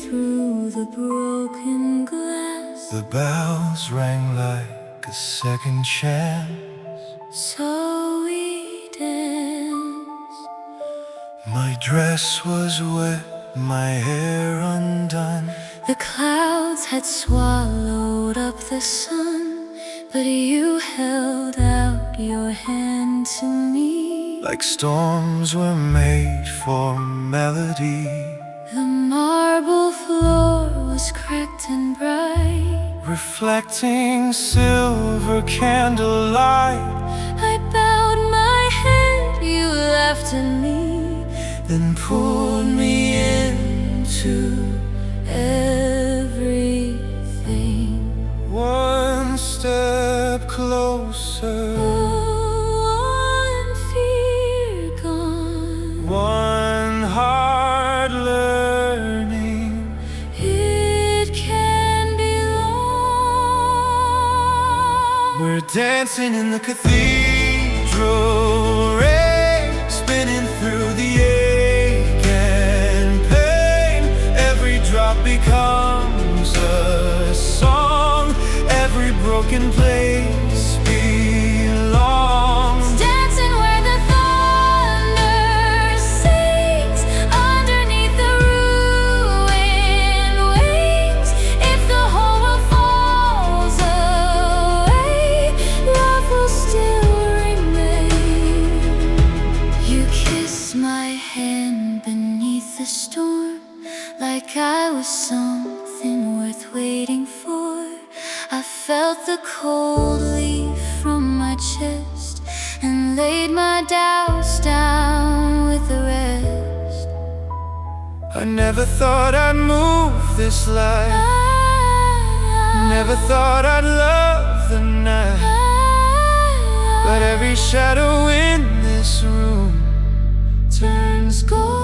through the broken glass. The bells rang like a second chance. So we danced. My dress was wet, my hair undone. The clouds had swallowed up the sun, but you held out your hand to me. Like storms were made for melody. The marble floor was cracked and bright, Reflecting silver candlelight. I bowed my head, you laughed at me, Then pulled me into everything. one step closer, One fear gone, one heart learning. it can be long. We're dancing in the cathedral, rain spinning through the ache and pain. Every drop becomes a song, every broken place belongs. Dancing where the thunder sings, underneath the ruined wings. If the whole world falls away, love will still remain. You kissed my hand beneath the storm, like I was something worth waiting for. I felt the cold leave from my chest and laid my doubts down with the rest. I never thought I'd move this life, never thought I'd love the night. But every shadow in this room turns gold.